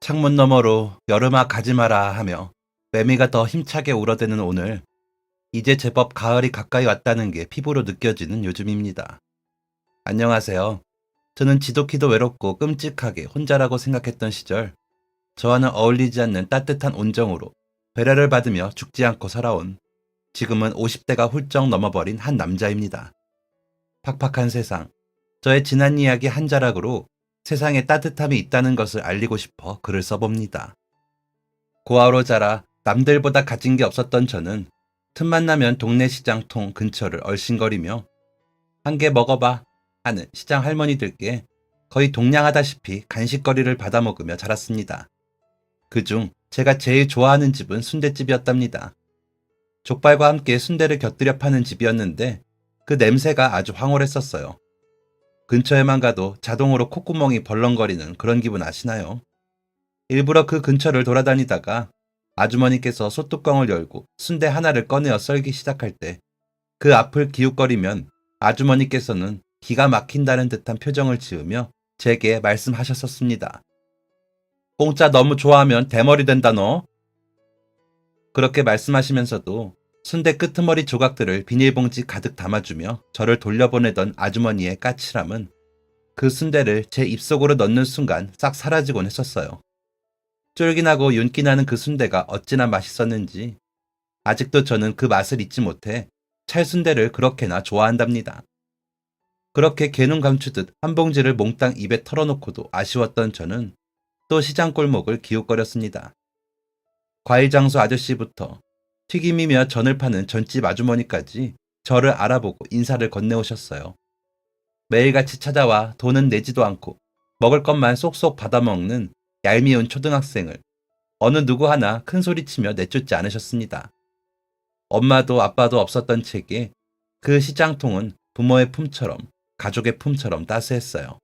창문 너머로 여름아 가지 마라 하며 매미가 더 힘차게 울어대는 오늘, 이제 제법 가을이 가까이 왔다는 게 피부로 느껴지는 요즘입니다. 안녕하세요. 저는 지독히도 외롭고 끔찍하게 혼자라고 생각했던 시절, 저와는 어울리지 않는 따뜻한 온정으로 배려를 받으며 죽지 않고 살아온, 지금은 50대가 훌쩍 넘어버린 한 남자입니다. 팍팍한 세상, 저의 지난 이야기 한 자락으로 세상에 따뜻함이 있다는 것을 알리고 싶어 글을 써봅니다. 고아로 자라 남들보다 가진 게 없었던 저는 틈만 나면 동네 시장통 근처를 얼씬거리며 한 개 먹어봐 하는 시장 할머니들께 거의 동냥하다시피 간식거리를 받아먹으며 자랐습니다. 그중 제가 제일 좋아하는 집은 순댓집이었답니다. 족발과 함께 순대를 곁들여 파는 집이었는데 그 냄새가 아주 황홀했었어요. 근처에만 가도 자동으로 콧구멍이 벌렁거리는 그런 기분 아시나요? 일부러 그 근처를 돌아다니다가 아주머니께서 소뚜껑을 열고 순대 하나를 꺼내어 썰기 시작할 때 그 앞을 기웃거리면 아주머니께서는 기가 막힌다는 듯한 표정을 지으며 제게 말씀하셨었습니다. 공짜 너무 좋아하면 대머리 된다 너. 그렇게 말씀하시면서도 순대 끄트머리 조각들을 비닐봉지 가득 담아주며 저를 돌려보내던 아주머니의 까칠함은 그 순대를 제 입속으로 넣는 순간 싹 사라지곤 했었어요. 쫄깃하고 윤기 나는 그 순대가 어찌나 맛있었는지 아직도 저는 그 맛을 잊지 못해 찰순대를 그렇게나 좋아한답니다. 그렇게 개눈 감추듯 한 봉지를 몽땅 입에 털어놓고도 아쉬웠던 저는 또 시장 골목을 기웃거렸습니다. 과일 장수 아저씨부터 튀김이며 전을 파는 전집 아주머니까지 저를 알아보고 인사를 건네오셨어요. 매일같이 찾아와 돈은 내지도 않고 먹을 것만 쏙쏙 받아먹는 얄미운 초등학생을 어느 누구 하나 큰 소리치며 내쫓지 않으셨습니다. 엄마도 아빠도 없었던 제게 그 시장통은 부모의 품처럼 가족의 품처럼 따스했어요.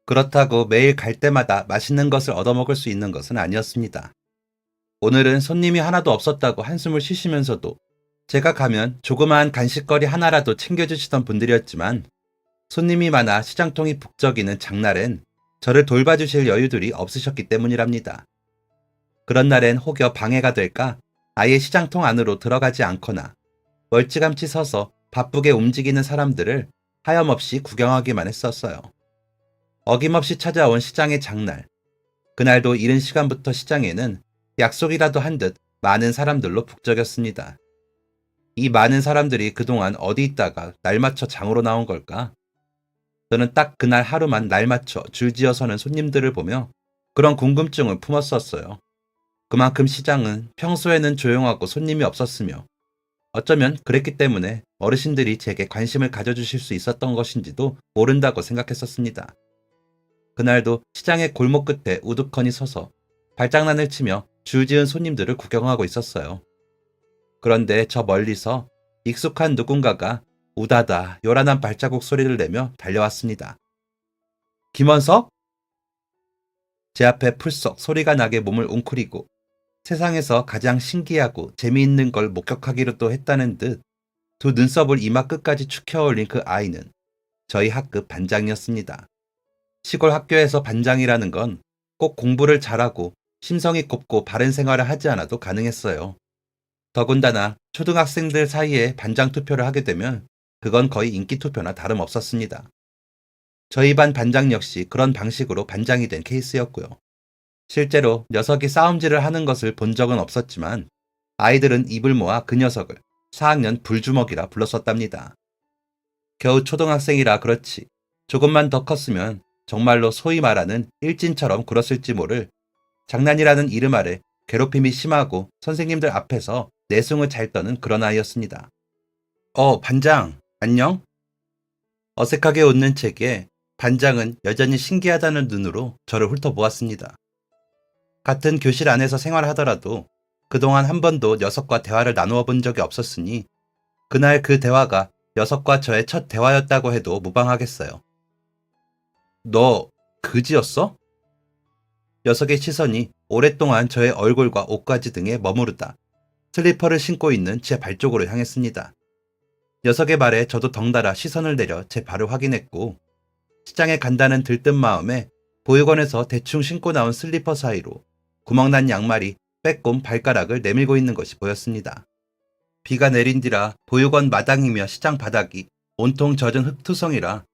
그렇다고 매일 갈 때마다 맛있는 것을 얻어먹을 수 있는 것은 아니었습니다. 오늘은 손님이 하나도 없었다고 한숨을 쉬시면서도 제가 가면 조그마한 간식거리 하나라도 챙겨주시던 분들이었지만 손님이 많아 시장통이 북적이는 장날엔 저를 돌봐주실 여유들이 없으셨기 때문이랍니다. 그런 날엔 혹여 방해가 될까 아예 시장통 안으로 들어가지 않거나 멀찌감치 서서 바쁘게 움직이는 사람들을 하염없이 구경하기만 했었어요. 어김없이 찾아온 시장의 장날. 그날도 이른 시간부터 시장에는 약속이라도 한 듯 많은 사람들로 북적였습니다. 이 많은 사람들이 그동안 어디 있다가 날 맞춰 장으로 나온 걸까? 저는 딱 그날 하루만 날 맞춰 줄지어 서는 손님들을 보며 그런 궁금증을 품었었어요. 그만큼 시장은 평소에는 조용하고 손님이 없었으며 어쩌면 그랬기 때문에 어르신들이 제게 관심을 가져주실 수 있었던 것인지도 모른다고 생각했었습니다. 그날도 시장의 골목 끝에 우두커니 서서 발장난을 치며 줄지은 손님들을 구경하고 있었어요. 그런데 저 멀리서 익숙한 누군가가 우다다 요란한 발자국 소리를 내며 달려왔습니다. 김원석? 제 앞에 풀썩 소리가 나게 몸을 웅크리고 세상에서 가장 신기하고 재미있는 걸 목격하기로 또 했다는 듯 두 눈썹을 이마 끝까지 축혀 올린 그 아이는 저희 학급 반장이었습니다. 시골 학교에서 반장이라는 건 꼭 공부를 잘하고 심성이 곱고 바른 생활을 하지 않아도 가능했어요. 더군다나 초등학생들 사이에 반장 투표를 하게 되면 그건 거의 인기 투표나 다름없었습니다. 저희 반 반장 역시 그런 방식으로 반장이 된 케이스였고요. 실제로 녀석이 싸움질을 하는 것을 본 적은 없었지만 아이들은 입을 모아 그 녀석을 4학년 불주먹이라 불렀었답니다. 겨우 초등학생이라 그렇지 조금만 더 컸으면 정말로 소위 말하는 일진처럼 굴었을지 모를 장난이라는 이름 아래 괴롭힘이 심하고 선생님들 앞에서 내숭을 잘 떠는 그런 아이였습니다. 반장, 안녕? 어색하게 웃는 제게 반장은 여전히 신기하다는 눈으로 저를 훑어보았습니다. 같은 교실 안에서 생활하더라도 그동안 한 번도 녀석과 대화를 나누어 본 적이 없었으니 그날 그 대화가 녀석과 저의 첫 대화였다고 해도 무방하겠어요. 너 그지였어? 녀석의 시선이 오랫동안 저의 얼굴과 옷가지 등에 머무르다 슬리퍼를 신고 있는 제 발 쪽으로 향했습니다. 녀석의 말에 저도 덩달아 시선을 내려 제 발을 확인했고 시장에 간다는 들뜬 마음에 보육원에서 대충 신고 나온 슬리퍼 사이로 구멍난 양말이 빼꼼 발가락을 내밀고 있는 것이 보였습니다. 비가 내린 뒤라 보육원 마당이며 시장 바닥이 온통 젖은 흙투성이라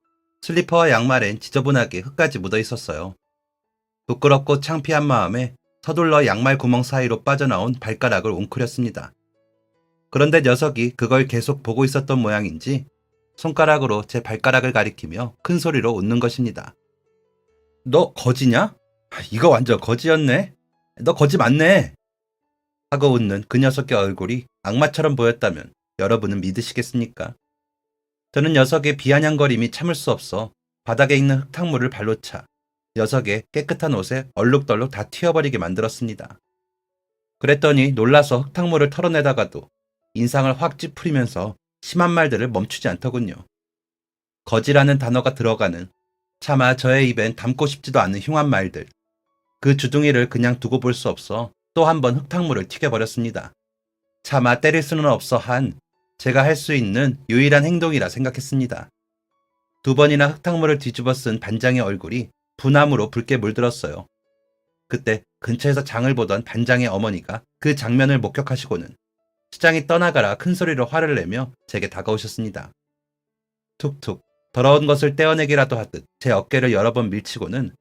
슬리퍼와 양말엔 지저분하게 흙까지 묻어 있었어요. 부끄럽고 창피한 마음에 서둘러 양말 구멍 사이로 빠져나온 발가락을 웅크렸습니다. 그런데 녀석이 그걸 계속 보고 있었던 모양인지 손가락으로 제 발가락을 가리키며 큰 소리로 웃는 것입니다. 너 거지냐? 이거 완전 거지였네. 너 거지 맞네. 하고 웃는 그 녀석의 얼굴이 악마처럼 보였다면 여러분은 믿으시겠습니까? 저는 녀석의 비아냥거림이 참을 수 없어 바닥에 있는 흙탕물을 발로 차 녀석의 깨끗한 옷에 얼룩덜룩 다 튀어버리게 만들었습니다. 그랬더니 놀라서 흙탕물을 털어내다가도 인상을 확 찌푸리면서 심한 말들을 멈추지 않더군요. 거지라는 단어가 들어가는 차마 저의 입엔 담고 싶지도 않은 흉한 말들. 그 주둥이를 그냥 두고 볼 수 없어 또 한 번 흙탕물을 튀겨버렸습니다. 차마 때릴 수는 없어 한 제가 할 수 있는 유일한 행동이라 생각했습니다. 2번이나 흙탕물을 뒤집어 쓴 반장의 얼굴이 분함으로 붉게 물들었어요. 그때 근처에서 장을 보던 반장의 어머니가 그 장면을 목격하시고는 시장이 떠나가라 큰 소리로 화를 내며 제게 다가오셨습니다. 툭툭 더러운 것을 떼어내기라도 하듯 제 어깨를 여러 번 밀치고는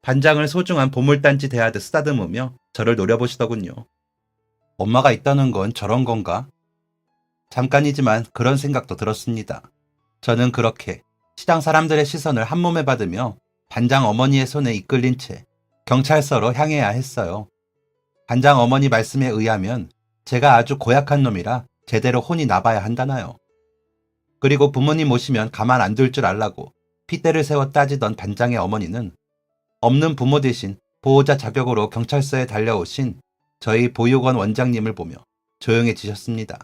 반장을 소중한 보물단지 대하듯 쓰다듬으며 저를 노려보시더군요. 엄마가 있다는 건 저런 건가? 잠깐이지만 그런 생각도 들었습니다. 저는 그렇게 시장 사람들의 시선을 한몸에 받으며 반장 어머니의 손에 이끌린 채 경찰서로 향해야 했어요. 반장 어머니 말씀에 의하면 제가 아주 고약한 놈이라 제대로 혼이 나봐야 한다나요. 그리고 부모님 오시면 가만 안 둘 줄 알라고 핏대를 세워 따지던 반장의 어머니는 없는 부모 대신 보호자 자격으로 경찰서에 달려오신 저희 보육원 원장님을 보며 조용해지셨습니다.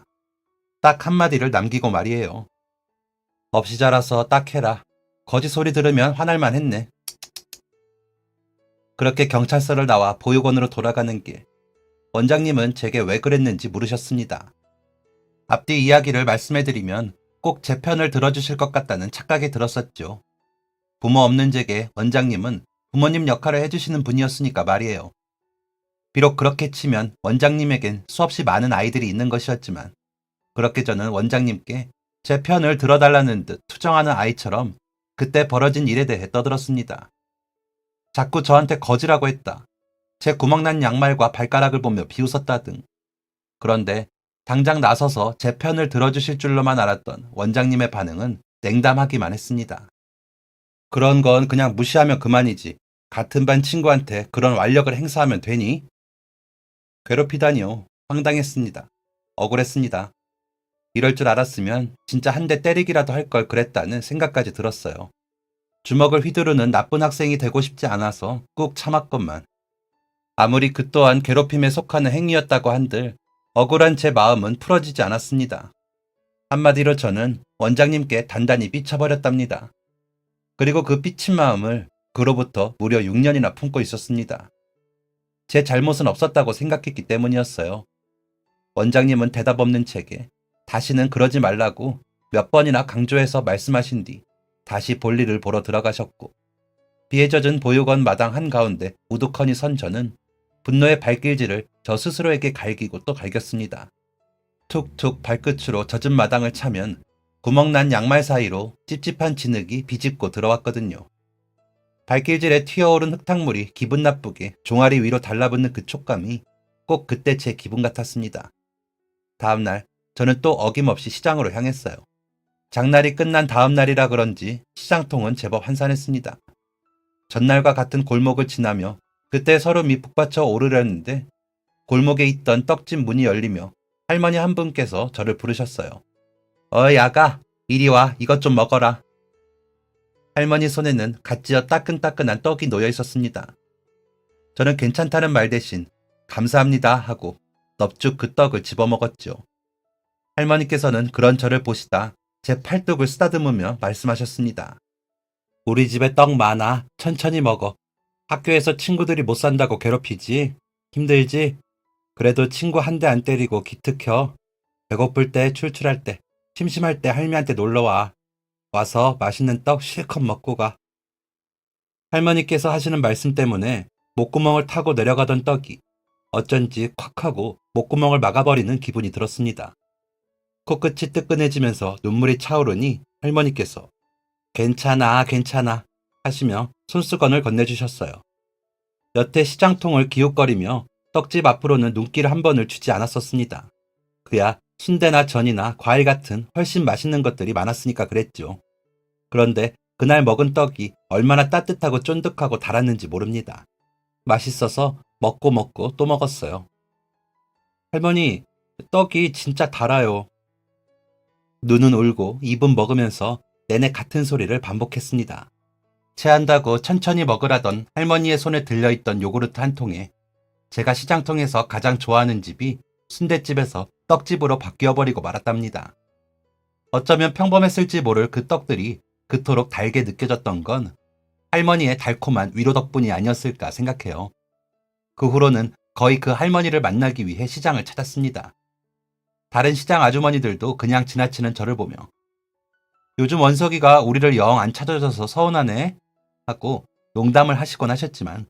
딱 한마디를 남기고 말이에요. 없이 자라서 딱 해라. 거짓 소리 들으면 화날만 했네. 그렇게 경찰서를 나와 보육원으로 돌아가는 길, 원장님은 제게 왜 그랬는지 물으셨습니다. 앞뒤 이야기를 말씀해드리면 꼭 제 편을 들어주실 것 같다는 착각이 들었었죠. 부모 없는 제게 원장님은 부모님 역할을 해주시는 분이었으니까 말이에요. 비록 그렇게 치면 원장님에겐 수없이 많은 아이들이 있는 것이었지만 그렇게 저는 원장님께 제 편을 들어달라는 듯 투정하는 아이처럼 그때 벌어진 일에 대해 떠들었습니다. 자꾸 저한테 거지라고 했다. 제 구멍난 양말과 발가락을 보며 비웃었다 등. 그런데 당장 나서서 제 편을 들어주실 줄로만 알았던 원장님의 반응은 냉담하기만 했습니다. 그런 건 그냥 무시하면 그만이지. 같은 반 친구한테 그런 완력을 행사하면 되니? 괴롭히다니요. 황당했습니다. 억울했습니다. 이럴 줄 알았으면 진짜 한 대 때리기라도 할 걸 그랬다는 생각까지 들었어요. 주먹을 휘두르는 나쁜 학생이 되고 싶지 않아서 꾹 참았건만. 아무리 그 또한 괴롭힘에 속하는 행위였다고 한들 억울한 제 마음은 풀어지지 않았습니다. 한마디로 저는 원장님께 단단히 삐쳐버렸답니다. 그리고 그 삐친 마음을 그로부터 무려 6년이나 품고 있었습니다. 제 잘못은 없었다고 생각했기 때문이었어요. 원장님은 대답 없는 채게 다시는 그러지 말라고 몇 번이나 강조해서 말씀하신 뒤 다시 볼일을 보러 들어가셨고 비에 젖은 보육원 마당 한가운데 우두커니 선 저는 분노의 발길질을 저 스스로에게 갈기고 또 갈겼습니다. 툭툭 발끝으로 젖은 마당을 차면 구멍난 양말 사이로 찝찝한 진흙이 비집고 들어왔거든요. 발길질에 튀어오른 흙탕물이 기분 나쁘게 종아리 위로 달라붙는 그 촉감이 꼭 그때 제 기분 같았습니다. 다음날 저는 또 어김없이 시장으로 향했어요. 장날이 끝난 다음 날이라 그런지 시장통은 제법 한산했습니다. 전날과 같은 골목을 지나며 그때 서로 밑북받쳐 오르려는데 골목에 있던 떡집 문이 열리며 할머니 한 분께서 저를 부르셨어요. 어이 아가, 이리 와, 이것 좀 먹어라. 할머니 손에는 갓 지어 따끈따끈한 떡이 놓여 있었습니다. 저는 괜찮다는 말 대신 감사합니다 하고 넙죽 그 떡을 집어먹었죠. 할머니께서는 그런 저를 보시다 제 팔뚝을 쓰다듬으며 말씀하셨습니다. 우리 집에 떡 많아. 천천히 먹어. 학교에서 친구들이 못 산다고 괴롭히지? 힘들지? 그래도 친구 한 대 안 때리고 기특혀. 배고플 때, 출출할 때, 심심할 때 할미한테 놀러와. 와서 맛있는 떡 실컷 먹고 가. 할머니께서 하시는 말씀 때문에 목구멍을 타고 내려가던 떡이 어쩐지 콱 하고 목구멍을 막아버리는 기분이 들었습니다. 코끝이 뜨끈해지면서 눈물이 차오르니 할머니께서 괜찮아, 괜찮아 하시며 손수건을 건네주셨어요. 여태 시장통을 기웃거리며 떡집 앞으로는 눈길 한 번을 주지 않았었습니다. 그야 순대나 전이나 과일 같은 훨씬 맛있는 것들이 많았으니까 그랬죠. 그런데 그날 먹은 떡이 얼마나 따뜻하고 쫀득하고 달았는지 모릅니다. 맛있어서 먹고 또 먹었어요. 할머니, 떡이 진짜 달아요. 눈은 울고 입은 먹으면서 내내 같은 소리를 반복했습니다. 체한다고 천천히 먹으라던 할머니의 손에 들려있던 요구르트 한 통에 제가 시장통에서 가장 좋아하는 집이 순댓집에서 떡집으로 바뀌어버리고 말았답니다. 어쩌면 평범했을지 모를 그 떡들이 그토록 달게 느껴졌던 건 할머니의 달콤한 위로 덕분이 아니었을까 생각해요. 그 후로는 거의 그 할머니를 만나기 위해 시장을 찾았습니다. 다른 시장 아주머니들도 그냥 지나치는 저를 보며 요즘 원석이가 우리를 영 안 찾아줘서 서운하네 하고 농담을 하시곤 하셨지만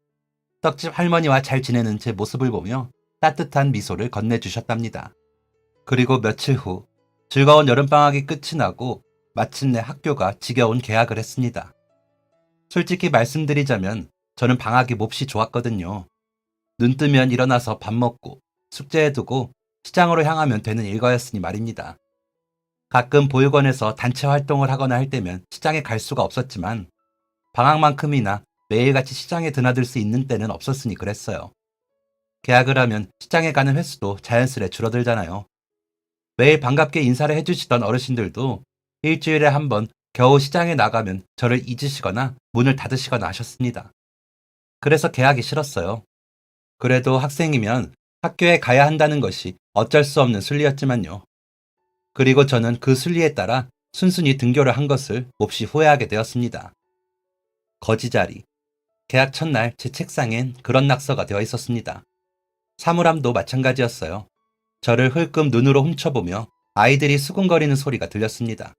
떡집 할머니와 잘 지내는 제 모습을 보며 따뜻한 미소를 건네주셨답니다. 그리고 며칠 후 즐거운 여름방학이 끝이 나고 마침내 학교가 지겨운 개학을 했습니다. 솔직히 말씀드리자면 저는 방학이 몹시 좋았거든요. 눈 뜨면 일어나서 밥 먹고 숙제해두고 시장으로 향하면 되는 일과였으니 말입니다. 가끔 보육원에서 단체 활동을 하거나 할 때면 시장에 갈 수가 없었지만 방학만큼이나 매일같이 시장에 드나들 수 있는 때는 없었으니 그랬어요. 개학을 하면 시장에 가는 횟수도 자연스레 줄어들잖아요. 매일 반갑게 인사를 해주시던 어르신들도 일주일에 한 번 겨우 시장에 나가면 저를 잊으시거나 문을 닫으시거나 하셨습니다. 그래서 개학이 싫었어요. 그래도 학생이면 학교에 가야 한다는 것이 어쩔 수 없는 순리였지만요. 그리고 저는 그 순리에 따라 순순히 등교를 한 것을 몹시 후회하게 되었습니다. 거지자리. 개학 첫날 제 책상엔 그런 낙서가 되어 있었습니다. 사물함도 마찬가지였어요. 저를 흘끔 눈으로 훔쳐보며 아이들이 수군거리는 소리가 들렸습니다.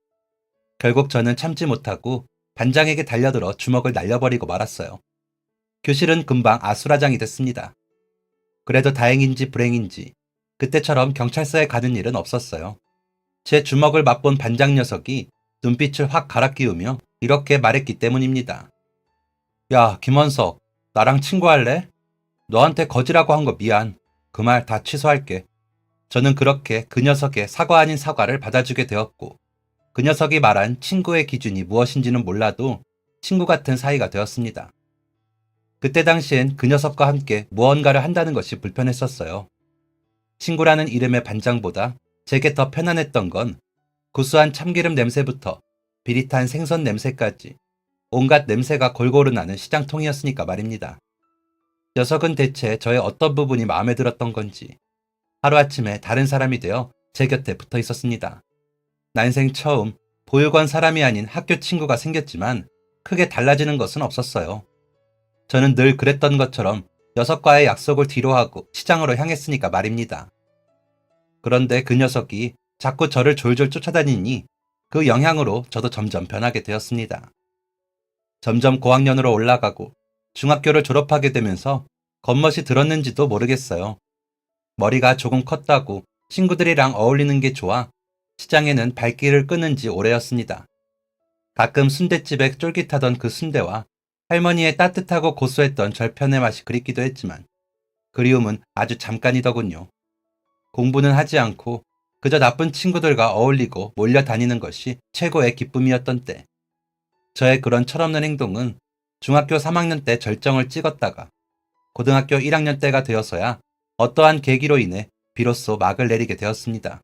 결국 저는 참지 못하고 반장에게 달려들어 주먹을 날려버리고 말았어요. 교실은 금방 아수라장이 됐습니다. 그래도 다행인지 불행인지 그때처럼 경찰서에 가는 일은 없었어요. 제 주먹을 맛본 반장 녀석이 눈빛을 확 갈아끼우며 이렇게 말했기 때문입니다. 야, 김원석, 나랑 친구할래? 너한테 거지라고 한 거 미안. 그 말 다 취소할게. 저는 그렇게 그 녀석의 사과 아닌 사과를 받아주게 되었고 그 녀석이 말한 친구의 기준이 무엇인지는 몰라도 친구 같은 사이가 되었습니다. 그때 당시엔 그 녀석과 함께 무언가를 한다는 것이 불편했었어요. 친구라는 이름의 반장보다 제게 더 편안했던 건 구수한 참기름 냄새부터 비릿한 생선 냄새까지 온갖 냄새가 골고루 나는 시장통이었으니까 말입니다. 녀석은 대체 저의 어떤 부분이 마음에 들었던 건지 하루아침에 다른 사람이 되어 제 곁에 붙어 있었습니다. 난생 처음 보육원 사람이 아닌 학교 친구가 생겼지만 크게 달라지는 것은 없었어요. 저는 늘 그랬던 것처럼 녀석과의 약속을 뒤로하고 시장으로 향했으니까 말입니다. 그런데 그 녀석이 자꾸 저를 졸졸 쫓아다니니 그 영향으로 저도 점점 변하게 되었습니다. 점점 고학년으로 올라가고 중학교를 졸업하게 되면서 겉멋이 들었는지도 모르겠어요. 머리가 조금 컸다고 친구들이랑 어울리는 게 좋아 시장에는 발길을 끄는 지 오래였습니다. 가끔 순댓집에 쫄깃하던 그 순대와 할머니의 따뜻하고 고소했던 절편의 맛이 그립기도 했지만 그리움은 아주 잠깐이더군요. 공부는 하지 않고 그저 나쁜 친구들과 어울리고 몰려다니는 것이 최고의 기쁨이었던 때. 저의 그런 철없는 행동은 중학교 3학년 때 절정을 찍었다가 고등학교 1학년 때가 되어서야 어떠한 계기로 인해 비로소 막을 내리게 되었습니다.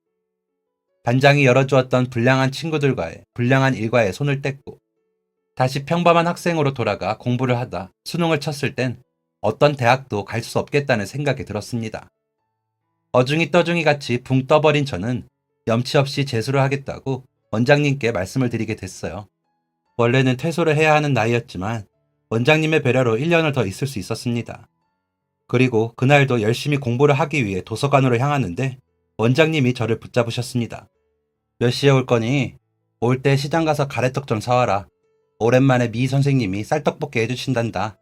반장이 열어주었던 불량한 친구들과의 불량한 일과에 손을 뗐고 다시 평범한 학생으로 돌아가 공부를 하다 수능을 쳤을 땐 어떤 대학도 갈 수 없겠다는 생각이 들었습니다. 어중이 떠중이 같이 붕 떠버린 저는 염치 없이 재수를 하겠다고 원장님께 말씀을 드리게 됐어요. 원래는 퇴소를 해야 하는 나이였지만 원장님의 배려로 1년을 더 있을 수 있었습니다. 그리고 그날도 열심히 공부를 하기 위해 도서관으로 향하는데 원장님이 저를 붙잡으셨습니다. 몇 시에 올 거니? 올 때 시장 가서 가래떡 좀 사와라. 오랜만에 미 선생님이 쌀떡볶이 해주신단다.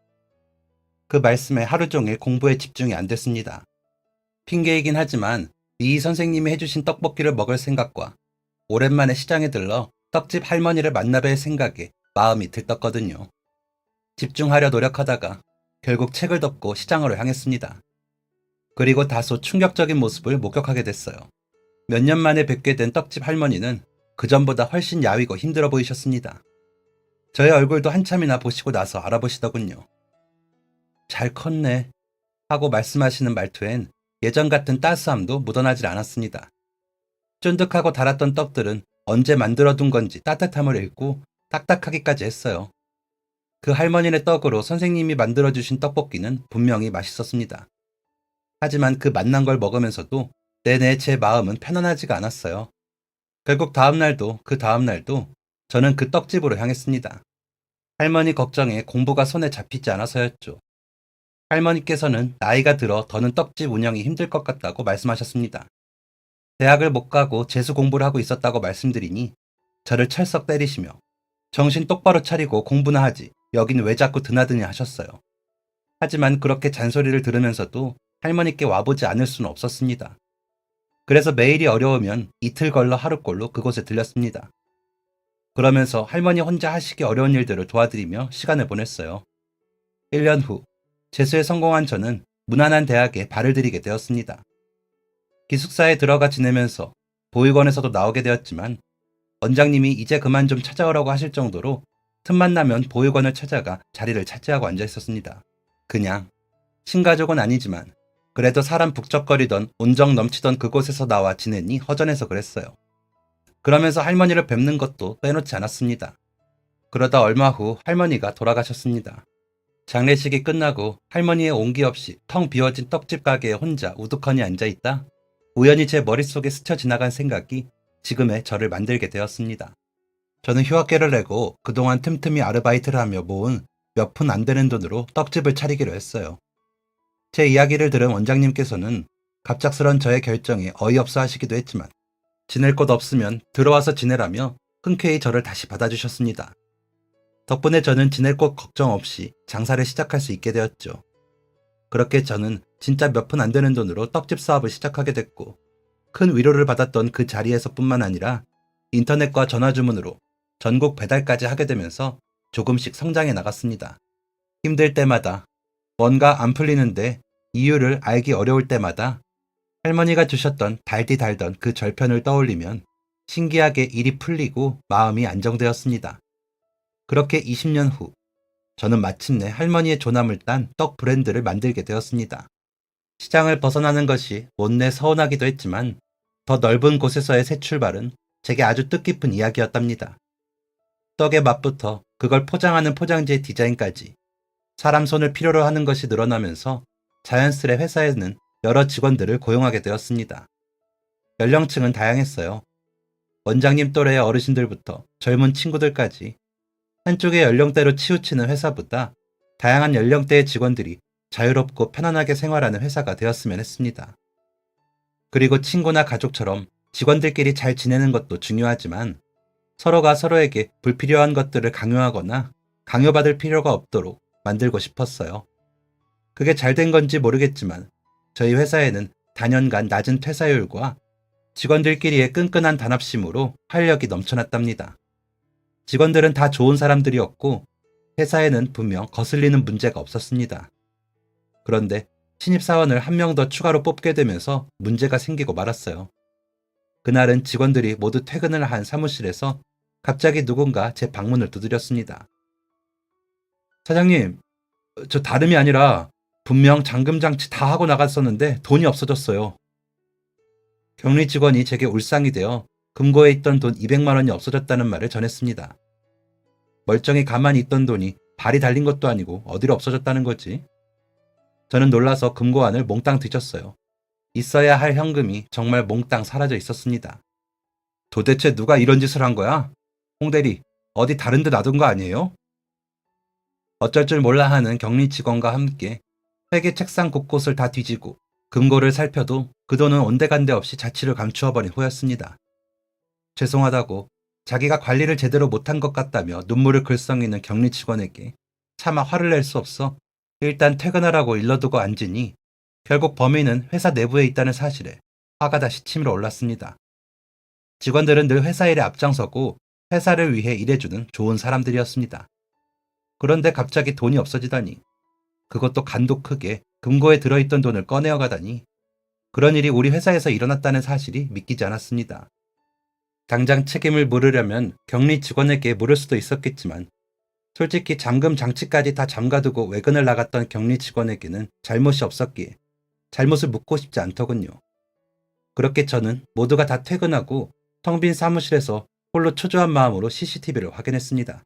그 말씀에 하루 종일 공부에 집중이 안 됐습니다. 핑계이긴 하지만 미 선생님이 해주신 떡볶이를 먹을 생각과 오랜만에 시장에 들러 떡집 할머니를 만나뵐 생각에 마음이 들떴거든요. 집중하려 노력하다가 결국 책을 덮고 시장으로 향했습니다. 그리고 다소 충격적인 모습을 목격하게 됐어요. 몇 년 만에 뵙게 된 떡집 할머니는 그전보다 훨씬 야위고 힘들어 보이셨습니다. 저의 얼굴도 한참이나 보시고 나서 알아보시더군요. 잘 컸네 하고 말씀하시는 말투엔 예전 같은 따스함도 묻어나질 않았습니다. 쫀득하고 달았던 떡들은 언제 만들어둔 건지 따뜻함을 잃고 딱딱하기까지 했어요. 그 할머니네 떡으로 선생님이 만들어주신 떡볶이는 분명히 맛있었습니다. 하지만 그 맛난 걸 먹으면서도 내내 제 마음은 편안하지가 않았어요. 결국 다음날도 그 다음날도 저는 그 떡집으로 향했습니다. 할머니 걱정에 공부가 손에 잡히지 않아서였죠. 할머니께서는 나이가 들어 더는 떡집 운영이 힘들 것 같다고 말씀하셨습니다. 대학을 못 가고 재수 공부를 하고 있었다고 말씀드리니 저를 철썩 때리시며 정신 똑바로 차리고 공부나 하지 여긴 왜 자꾸 드나드냐 하셨어요. 하지만 그렇게 잔소리를 들으면서도 할머니께 와보지 않을 수는 없었습니다. 그래서 매일이 어려우면 이틀 걸러 하루꼴로 그곳에 들렸습니다. 그러면서 할머니 혼자 하시기 어려운 일들을 도와드리며 시간을 보냈어요. 1년 후 재수에 성공한 저는 무난한 대학에 발을 들이게 되었습니다. 기숙사에 들어가 지내면서 보육원에서도 나오게 되었지만 원장님이 이제 그만 좀 찾아오라고 하실 정도로 틈만 나면 보육원을 찾아가 자리를 차지하고 앉아 있었습니다. 그냥 친가족은 아니지만 그래도 사람 북적거리던 온정 넘치던 그곳에서 나와 지내니 허전해서 그랬어요. 그러면서 할머니를 뵙는 것도 빼놓지 않았습니다. 그러다 얼마 후 할머니가 돌아가셨습니다. 장례식이 끝나고 할머니의 온기 없이 텅 비어진 떡집 가게에 혼자 우두커니 앉아있다 우연히 제 머릿속에 스쳐 지나간 생각이 지금의 저를 만들게 되었습니다. 저는 휴학계를 내고 그동안 틈틈이 아르바이트를 하며 모은 몇 푼 안 되는 돈으로 떡집을 차리기로 했어요. 제 이야기를 들은 원장님께서는 갑작스런 저의 결정에 어이없어 하시기도 했지만 지낼 곳 없으면 들어와서 지내라며 흔쾌히 저를 다시 받아주셨습니다. 덕분에 저는 지낼 곳 걱정 없이 장사를 시작할 수 있게 되었죠. 그렇게 저는 진짜 몇 푼 안 되는 돈으로 떡집 사업을 시작하게 됐고 큰 위로를 받았던 그 자리에서뿐만 아니라 인터넷과 전화 주문으로 전국 배달까지 하게 되면서 조금씩 성장해 나갔습니다. 힘들 때마다 뭔가 안 풀리는데 이유를 알기 어려울 때마다 할머니가 주셨던 달디 달던 그 절편을 떠올리면 신기하게 일이 풀리고 마음이 안정되었습니다. 그렇게 20년 후 저는 마침내 할머니의 조남을 딴 떡 브랜드를 만들게 되었습니다. 시장을 벗어나는 것이 못내 서운하기도 했지만 더 넓은 곳에서의 새 출발은 제게 아주 뜻깊은 이야기였답니다. 떡의 맛부터 그걸 포장하는 포장지의 디자인까지 사람 손을 필요로 하는 것이 늘어나면서 자연스레 회사에는 여러 직원들을 고용하게 되었습니다. 연령층은 다양했어요. 원장님 또래의 어르신들부터 젊은 친구들까지 한쪽의 연령대로 치우치는 회사보다 다양한 연령대의 직원들이 자유롭고 편안하게 생활하는 회사가 되었으면 했습니다. 그리고 친구나 가족처럼 직원들끼리 잘 지내는 것도 중요하지만 서로가 서로에게 불필요한 것들을 강요하거나 강요받을 필요가 없도록 만들고 싶었어요. 그게 잘 된 건지 모르겠지만 저희 회사에는 단연간 낮은 퇴사율과 직원들끼리의 끈끈한 단합심으로 활력이 넘쳐났답니다. 직원들은 다 좋은 사람들이었고 회사에는 분명 거슬리는 문제가 없었습니다. 그런데 신입사원을 한 명 더 추가로 뽑게 되면서 문제가 생기고 말았어요. 그날은 직원들이 모두 퇴근을 한 사무실에서 갑자기 누군가 제 방문을 두드렸습니다. 사장님, 저 다름이 아니라 분명 잠금장치 다 하고 나갔었는데 돈이 없어졌어요. 격리 직원이 제게 울상이 되어 금고에 있던 돈 200만 원이 없어졌다는 말을 전했습니다. 멀쩡히 가만히 있던 돈이 발이 달린 것도 아니고 어디로 없어졌다는 거지? 저는 놀라서 금고 안을 몽땅 뒤졌어요. 있어야 할 현금이 정말 몽땅 사라져 있었습니다. 도대체 누가 이런 짓을 한 거야? 홍대리, 어디 다른 데 놔둔 거 아니에요? 어쩔 줄 몰라 하는 격리 직원과 함께 회계 책상 곳곳을 다 뒤지고 금고를 살펴도 그 돈은 온데간데 없이 자취를 감추어버린 후였습니다. 죄송하다고 자기가 관리를 제대로 못한 것 같다며 눈물을 글썽이는 격리 직원에게 차마 화를 낼 수 없어 일단 퇴근하라고 일러두고 앉으니 결국 범인은 회사 내부에 있다는 사실에 화가 다시 치밀어 올랐습니다. 직원들은 늘 회사 일에 앞장서고 회사를 위해 일해주는 좋은 사람들이었습니다. 그런데 갑자기 돈이 없어지다니, 그것도 간도 크게 금고에 들어있던 돈을 꺼내어 가다니, 그런 일이 우리 회사에서 일어났다는 사실이 믿기지 않았습니다. 당장 책임을 물으려면 격리 직원에게 물을 수도 있었겠지만 솔직히 잠금 장치까지 다 잠가두고 외근을 나갔던 격리 직원에게는 잘못이 없었기에 잘못을 묻고 싶지 않더군요. 그렇게 저는 모두가 다 퇴근하고 텅 빈 사무실에서 홀로 초조한 마음으로 CCTV를 확인했습니다.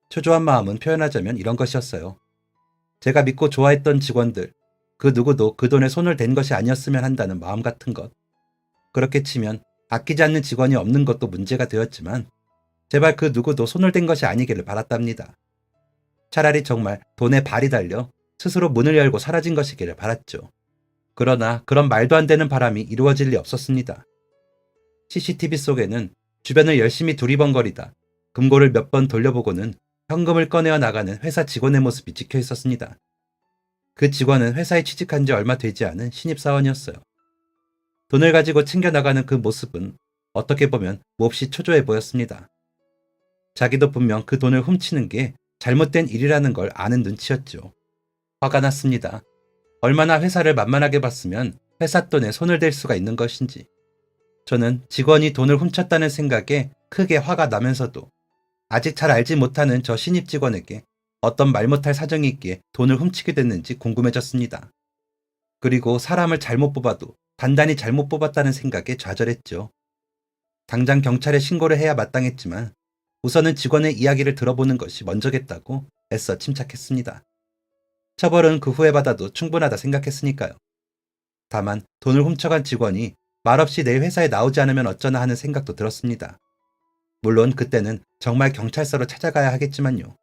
초조한 마음은 표현하자면 이런 것이었어요. 제가 믿고 좋아했던 직원들, 그 누구도 그 돈에 손을 댄 것이 아니었으면 한다는 마음 같은 것. 그렇게 치면 아끼지 않는 직원이 없는 것도 문제가 되었지만 제발 그 누구도 손을 댄 것이 아니기를 바랐답니다. 차라리 정말 돈에 발이 달려 스스로 문을 열고 사라진 것이기를 바랐죠. 그러나 그런 말도 안 되는 바람이 이루어질 리 없었습니다. CCTV 속에는 주변을 열심히 두리번거리다 금고를 몇 번 돌려보고는 현금을 꺼내어 나가는 회사 직원의 모습이 찍혀 있었습니다. 그 직원은 회사에 취직한 지 얼마 되지 않은 신입사원이었어요. 돈을 가지고 챙겨나가는 그 모습은 어떻게 보면 몹시 초조해 보였습니다. 자기도 분명 그 돈을 훔치는 게 잘못된 일이라는 걸 아는 눈치였죠. 화가 났습니다. 얼마나 회사를 만만하게 봤으면 회사 돈에 손을 댈 수가 있는 것인지. 저는 직원이 돈을 훔쳤다는 생각에 크게 화가 나면서도 아직 잘 알지 못하는 저 신입 직원에게 어떤 말 못할 사정이 있기에 돈을 훔치게 됐는지 궁금해졌습니다. 그리고 사람을 잘못 뽑아도 단단히 잘못 뽑았다는 생각에 좌절했죠. 당장 경찰에 신고를 해야 마땅했지만 우선은 직원의 이야기를 들어보는 것이 먼저겠다고 애써 침착했습니다. 처벌은 그 후에 받아도 충분하다 생각했으니까요. 다만 돈을 훔쳐간 직원이 말없이 내일 회사에 나오지 않으면 어쩌나 하는 생각도 들었습니다. 물론 그때는 정말 경찰서로 찾아가야 하겠지만요.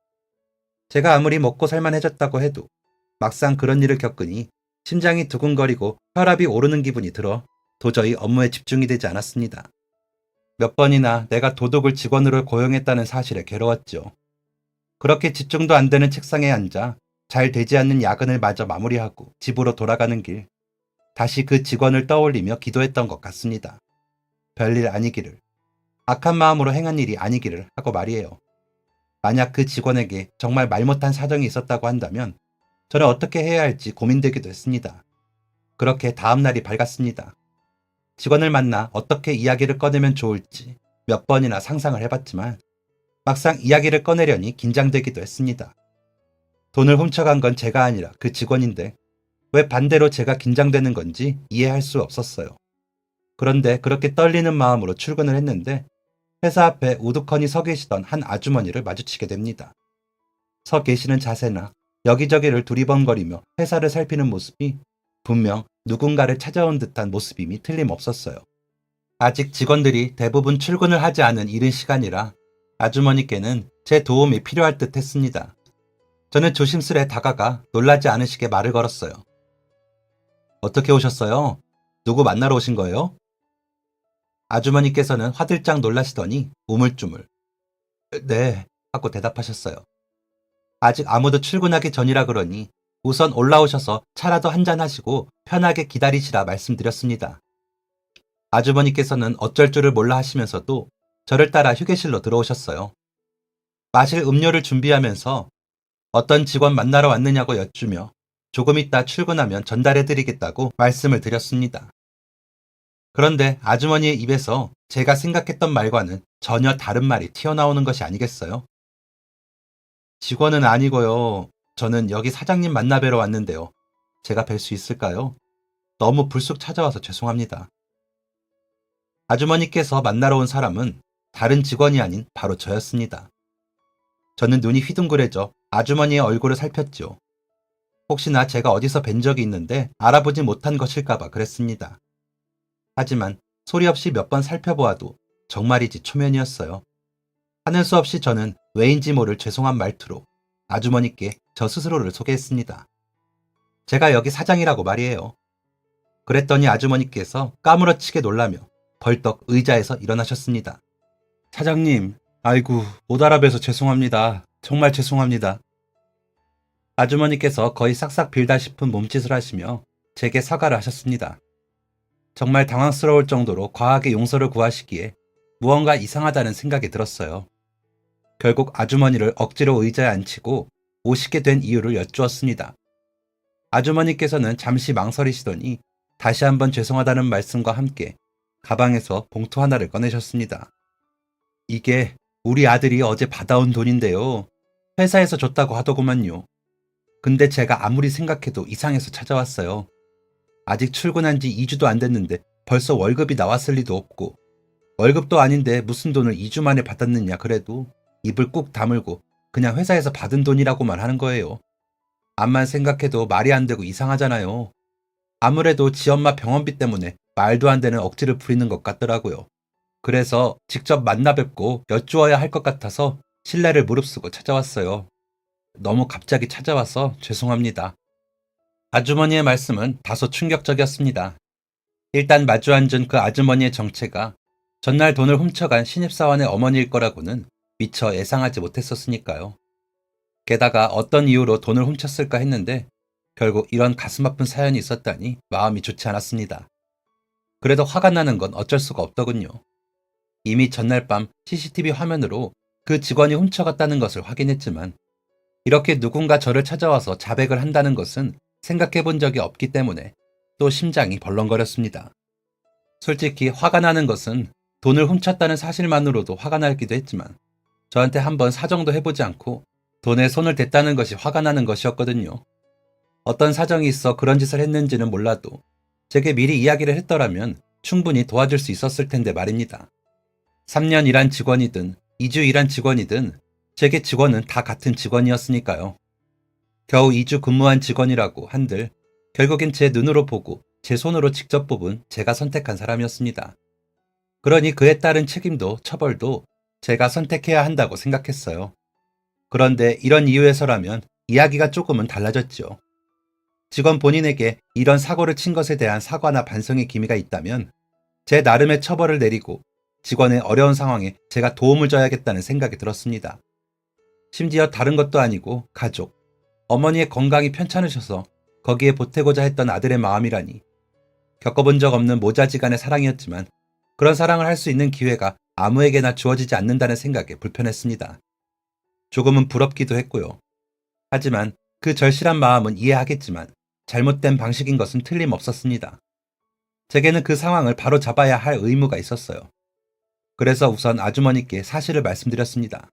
제가 아무리 먹고 살만해졌다고 해도 막상 그런 일을 겪으니 심장이 두근거리고 혈압이 오르는 기분이 들어 도저히 업무에 집중이 되지 않았습니다. 몇 번이나 내가 도둑을 직원으로 고용했다는 사실에 괴로웠죠. 그렇게 집중도 안 되는 책상에 앉아 잘 되지 않는 야근을 마저 마무리하고 집으로 돌아가는 길, 다시 그 직원을 떠올리며 기도했던 것 같습니다. 별일 아니기를, 악한 마음으로 행한 일이 아니기를 하고 말이에요. 만약 그 직원에게 정말 말 못한 사정이 있었다고 한다면 저는 어떻게 해야 할지 고민되기도 했습니다. 그렇게 다음 날이 밝았습니다. 직원을 만나 어떻게 이야기를 꺼내면 좋을지 몇 번이나 상상을 해봤지만 막상 이야기를 꺼내려니 긴장되기도 했습니다. 돈을 훔쳐간 건 제가 아니라 그 직원인데 왜 반대로 제가 긴장되는 건지 이해할 수 없었어요. 그런데 그렇게 떨리는 마음으로 출근을 했는데 회사 앞에 우두커니 서 계시던 한 아주머니를 마주치게 됩니다. 서 계시는 자세나 여기저기를 두리번거리며 회사를 살피는 모습이 분명 누군가를 찾아온 듯한 모습임이 틀림없었어요. 아직 직원들이 대부분 출근을 하지 않은 이른 시간이라 아주머니께는 제 도움이 필요할 듯 했습니다. 저는 조심스레 다가가 놀라지 않으시게 말을 걸었어요. 어떻게 오셨어요? 누구 만나러 오신 거예요? 아주머니께서는 화들짝 놀라시더니 우물쭈물 네 하고 대답하셨어요. 아직 아무도 출근하기 전이라 그러니 우선 올라오셔서 차라도 한잔 하시고 편하게 기다리시라 말씀드렸습니다. 아주머니께서는 어쩔 줄을 몰라 하시면서도 저를 따라 휴게실로 들어오셨어요. 마실 음료를 준비하면서 어떤 직원 만나러 왔느냐고 여쭈며 조금 있다 출근하면 전달해드리겠다고 말씀을 드렸습니다. 그런데 아주머니의 입에서 제가 생각했던 말과는 전혀 다른 말이 튀어나오는 것이 아니겠어요? 직원은 아니고요. 저는 여기 사장님 만나 뵈러 왔는데요. 제가 뵐 수 있을까요? 너무 불쑥 찾아와서 죄송합니다. 아주머니께서 만나러 온 사람은 다른 직원이 아닌 바로 저였습니다. 저는 눈이 휘둥그레져 아주머니의 얼굴을 살폈죠. 혹시나 제가 어디서 뵌 적이 있는데 알아보지 못한 것일까봐 그랬습니다. 하지만 소리 없이 몇 번 살펴보아도 정말이지 초면이었어요. 하는 수 없이 저는 왜인지 모를 죄송한 말투로 아주머니께 저 스스로를 소개했습니다. 제가 여기 사장이라고 말이에요. 그랬더니 아주머니께서 까무러치게 놀라며 벌떡 의자에서 일어나셨습니다. 사장님, 아이고, 못 알아뵈서 죄송합니다. 정말 죄송합니다. 아주머니께서 거의 싹싹 빌다 싶은 몸짓을 하시며 제게 사과를 하셨습니다. 정말 당황스러울 정도로 과하게 용서를 구하시기에 무언가 이상하다는 생각이 들었어요. 결국 아주머니를 억지로 의자에 앉히고 오시게 된 이유를 여쭈었습니다. 아주머니께서는 잠시 망설이시더니 다시 한번 죄송하다는 말씀과 함께 가방에서 봉투 하나를 꺼내셨습니다. 이게 우리 아들이 어제 받아온 돈인데요. 회사에서 줬다고 하더구만요. 근데 제가 아무리 생각해도 이상해서 찾아왔어요. 아직 출근한 지 2주도 안 됐는데 벌써 월급이 나왔을 리도 없고 월급도 아닌데 무슨 돈을 2주 만에 받았느냐 그래도 입을 꾹 다물고 그냥 회사에서 받은 돈이라고만 하는 거예요. 암만 생각해도 말이 안 되고 이상하잖아요. 아무래도 지 엄마 병원비 때문에 말도 안 되는 억지를 부리는 것 같더라고요. 그래서 직접 만나 뵙고 여쭈어야 할 것 같아서 신뢰를 무릅쓰고 찾아왔어요. 너무 갑자기 찾아와서 죄송합니다. 아주머니의 말씀은 다소 충격적이었습니다. 일단 마주 앉은 그 아주머니의 정체가 전날 돈을 훔쳐간 신입사원의 어머니일 거라고는 미처 예상하지 못했었으니까요. 게다가 어떤 이유로 돈을 훔쳤을까 했는데 결국 이런 가슴 아픈 사연이 있었다니 마음이 좋지 않았습니다. 그래도 화가 나는 건 어쩔 수가 없더군요. 이미 전날 밤 CCTV 화면으로 그 직원이 훔쳐갔다는 것을 확인했지만 이렇게 누군가 저를 찾아와서 자백을 한다는 것은 생각해 본 적이 없기 때문에 또 심장이 벌렁거렸습니다. 솔직히 화가 나는 것은 돈을 훔쳤다는 사실만으로도 화가 나기도 했지만 저한테 한번 사정도 해보지 않고 돈에 손을 댔다는 것이 화가 나는 것이었거든요. 어떤 사정이 있어 그런 짓을 했는지는 몰라도 제게 미리 이야기를 했더라면 충분히 도와줄 수 있었을 텐데 말입니다. 3년 일한 직원이든 2주 일한 직원이든 제게 직원은 다 같은 직원이었으니까요. 겨우 2주 근무한 직원이라고 한들 결국엔 제 눈으로 보고 제 손으로 직접 뽑은 제가 선택한 사람이었습니다. 그러니 그에 따른 책임도 처벌도 제가 선택해야 한다고 생각했어요. 그런데 이런 이유에서라면 이야기가 조금은 달라졌죠. 직원 본인에게 이런 사고를 친 것에 대한 사과나 반성의 기미가 있다면 제 나름의 처벌을 내리고 직원의 어려운 상황에 제가 도움을 줘야겠다는 생각이 들었습니다. 심지어 다른 것도 아니고 가족, 어머니의 건강이 편찮으셔서 거기에 보태고자 했던 아들의 마음이라니 겪어본 적 없는 모자지간의 사랑이었지만 그런 사랑을 할 수 있는 기회가 아무에게나 주어지지 않는다는 생각에 불편했습니다. 조금은 부럽기도 했고요. 하지만 그 절실한 마음은 이해하겠지만 잘못된 방식인 것은 틀림없었습니다. 제게는 그 상황을 바로 잡아야 할 의무가 있었어요. 그래서 우선 아주머니께 사실을 말씀드렸습니다.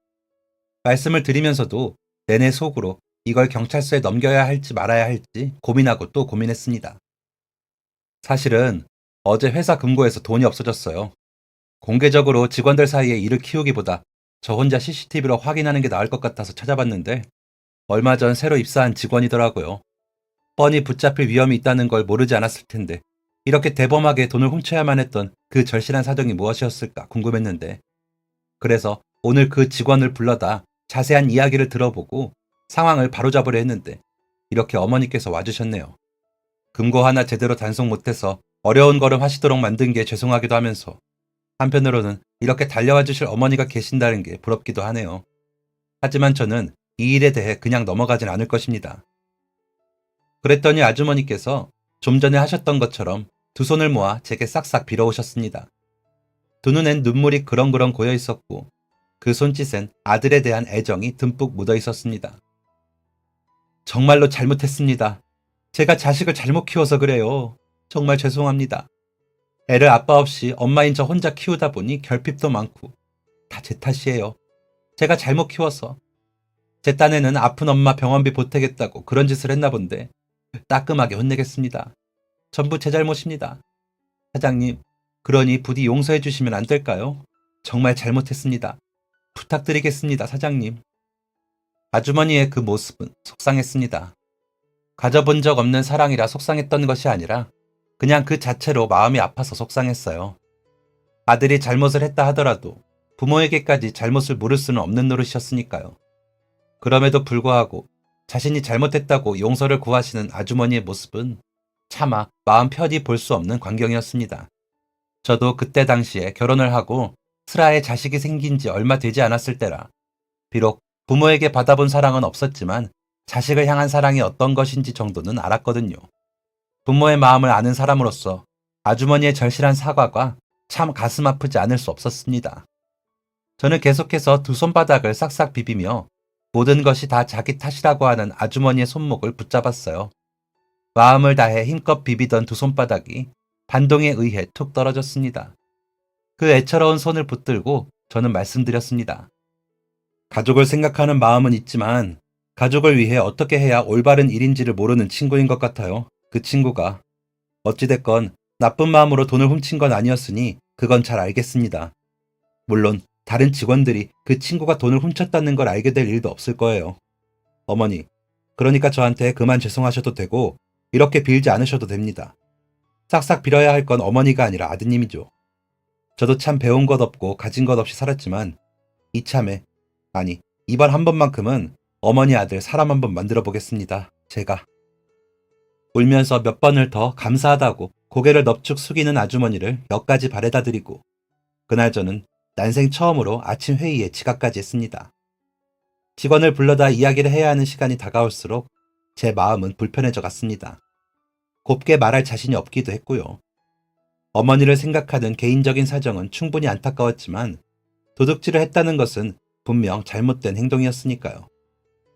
말씀을 드리면서도 내내 속으로 이걸 경찰서에 넘겨야 할지 말아야 할지 고민하고 또 고민했습니다. 사실은 어제 회사 금고에서 돈이 없어졌어요. 공개적으로 직원들 사이에 일을 키우기보다 저 혼자 CCTV로 확인하는 게 나을 것 같아서 찾아봤는데 얼마 전 새로 입사한 직원이더라고요. 뻔히 붙잡힐 위험이 있다는 걸 모르지 않았을 텐데 이렇게 대범하게 돈을 훔쳐야만 했던 그 절실한 사정이 무엇이었을까 궁금했는데 그래서 오늘 그 직원을 불러다 자세한 이야기를 들어보고 상황을 바로잡으려 했는데 이렇게 어머니께서 와주셨네요. 금고 하나 제대로 단속 못해서 어려운 걸음 하시도록 만든 게 죄송하기도 하면서 한편으로는 이렇게 달려와 주실 어머니가 계신다는 게 부럽기도 하네요. 하지만 저는 이 일에 대해 그냥 넘어가진 않을 것입니다. 그랬더니 아주머니께서 좀 전에 하셨던 것처럼 두 손을 모아 제게 싹싹 빌어오셨습니다. 두 눈엔 눈물이 그렁그렁 고여 있었고 그 손짓엔 아들에 대한 애정이 듬뿍 묻어 있었습니다. 정말로 잘못했습니다. 제가 자식을 잘못 키워서 그래요. 정말 죄송합니다. 애를 아빠 없이 엄마인 저 혼자 키우다 보니 결핍도 많고 다 제 탓이에요. 제가 잘못 키워서. 제 딴에는 아픈 엄마 병원비 보태겠다고 그런 짓을 했나 본데 따끔하게 혼내겠습니다. 전부 제 잘못입니다. 사장님, 그러니 부디 용서해 주시면 안 될까요? 정말 잘못했습니다. 부탁드리겠습니다, 사장님. 아주머니의 그 모습은 속상했습니다. 가져본 적 없는 사랑이라 속상했던 것이 아니라 그냥 그 자체로 마음이 아파서 속상했어요. 아들이 잘못을 했다 하더라도 부모에게까지 잘못을 물을 수는 없는 노릇이었으니까요. 그럼에도 불구하고 자신이 잘못했다고 용서를 구하시는 아주머니의 모습은 차마 마음 편히 볼 수 없는 광경이었습니다. 저도 그때 당시에 결혼을 하고 슬아의 자식이 생긴 지 얼마 되지 않았을 때라. 비록 부모에게 받아본 사랑은 없었지만 자식을 향한 사랑이 어떤 것인지 정도는 알았거든요. 부모의 마음을 아는 사람으로서 아주머니의 절실한 사과가 참 가슴 아프지 않을 수 없었습니다. 저는 계속해서 두 손바닥을 싹싹 비비며 모든 것이 다 자기 탓이라고 하는 아주머니의 손목을 붙잡았어요. 마음을 다해 힘껏 비비던 두 손바닥이 반동에 의해 툭 떨어졌습니다. 그 애처로운 손을 붙들고 저는 말씀드렸습니다. 가족을 생각하는 마음은 있지만 가족을 위해 어떻게 해야 올바른 일인지를 모르는 친구인 것 같아요. 그 친구가. 어찌됐건 나쁜 마음으로 돈을 훔친 건 아니었으니 그건 잘 알겠습니다. 물론 다른 직원들이 그 친구가 돈을 훔쳤다는 걸 알게 될 일도 없을 거예요. 어머니, 그러니까 저한테 그만 죄송하셔도 되고 이렇게 빌지 않으셔도 됩니다. 싹싹 빌어야 할 건 어머니가 아니라 아드님이죠. 저도 참 배운 것 없고 가진 것 없이 살았지만 이참에, 아니 이번 한 번만큼은 어머니 아들 사람 한번 만들어 보겠습니다. 제가. 울면서 몇 번을 더 감사하다고 고개를 넙죽 숙이는 아주머니를 몇 가지 바래다 드리고 그날 저는 난생 처음으로 아침 회의에 지각까지 했습니다. 직원을 불러다 이야기를 해야 하는 시간이 다가올수록 제 마음은 불편해져 갔습니다. 곱게 말할 자신이 없기도 했고요. 어머니를 생각하는 개인적인 사정은 충분히 안타까웠지만 도둑질을 했다는 것은 분명 잘못된 행동이었으니까요.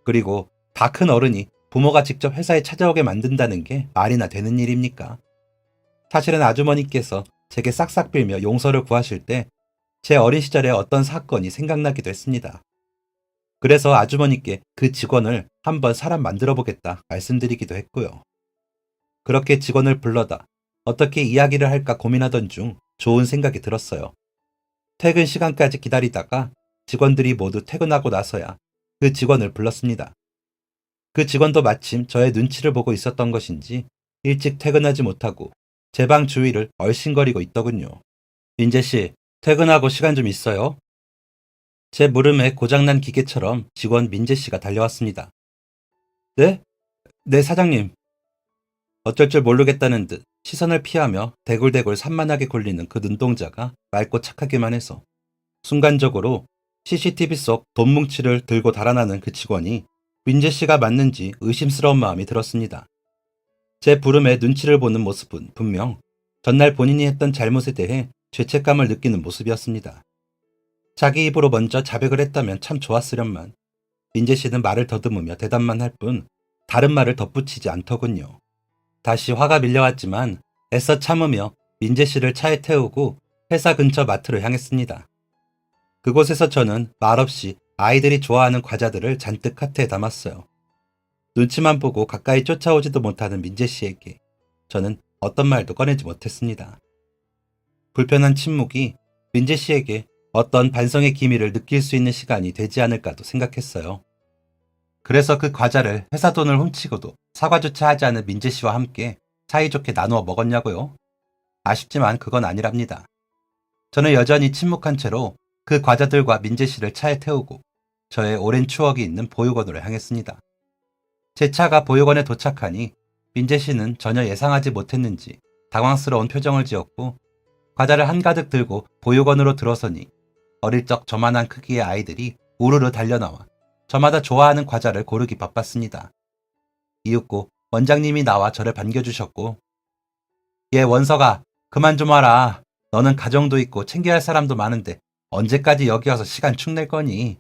그리고 다 큰 어른이 부모가 직접 회사에 찾아오게 만든다는 게 말이나 되는 일입니까? 사실은 아주머니께서 제게 싹싹 빌며 용서를 구하실 때 제 어린 시절의 어떤 사건이 생각나기도 했습니다. 그래서 아주머니께 그 직원을 한번 사람 만들어 보겠다 말씀드리기도 했고요. 그렇게 직원을 불러다 어떻게 이야기를 할까 고민하던 중 좋은 생각이 들었어요. 퇴근 시간까지 기다리다가 직원들이 모두 퇴근하고 나서야 그 직원을 불렀습니다. 그 직원도 마침 저의 눈치를 보고 있었던 것인지 일찍 퇴근하지 못하고 제 방 주위를 얼씬거리고 있더군요. 민재씨, 퇴근하고 시간 좀 있어요? 제 물음에 고장난 기계처럼 직원 민재씨가 달려왔습니다. 네? 네, 사장님. 어쩔 줄 모르겠다는 듯 시선을 피하며 대굴대굴 산만하게 굴리는 그 눈동자가 맑고 착하기만 해서 순간적으로 CCTV 속 돈 뭉치를 들고 달아나는 그 직원이 민재씨가 맞는지 의심스러운 마음이 들었습니다. 제 부름에 눈치를 보는 모습은 분명 전날 본인이 했던 잘못에 대해 죄책감을 느끼는 모습이었습니다. 자기 입으로 먼저 자백을 했다면 참 좋았으련만 민재씨는 말을 더듬으며 대답만 할 뿐 다른 말을 덧붙이지 않더군요. 다시 화가 밀려왔지만 애써 참으며 민재씨를 차에 태우고 회사 근처 마트로 향했습니다. 그곳에서 저는 말없이 아이들이 좋아하는 과자들을 잔뜩 카트에 담았어요. 눈치만 보고 가까이 쫓아오지도 못하는 민재씨에게 저는 어떤 말도 꺼내지 못했습니다. 불편한 침묵이 민재씨에게 어떤 반성의 기미를 느낄 수 있는 시간이 되지 않을까도 생각했어요. 그래서 그 과자를 회사 돈을 훔치고도 사과조차 하지 않은 민재씨와 함께 사이좋게 나누어 먹었냐고요? 아쉽지만 그건 아니랍니다. 저는 여전히 침묵한 채로 그 과자들과 민재씨를 차에 태우고 저의 오랜 추억이 있는 보육원으로 향했습니다. 제 차가 보육원에 도착하니 민재씨는 전혀 예상하지 못했는지 당황스러운 표정을 지었고 과자를 한가득 들고 보육원으로 들어서니 어릴 적 저만한 크기의 아이들이 우르르 달려나와 저마다 좋아하는 과자를 고르기 바빴습니다. 이윽고 원장님이 나와 저를 반겨주셨고 얘 원서가 그만 좀 와라. 너는 가정도 있고 챙겨야 할 사람도 많은데 언제까지 여기 와서 시간 축 낼 거니?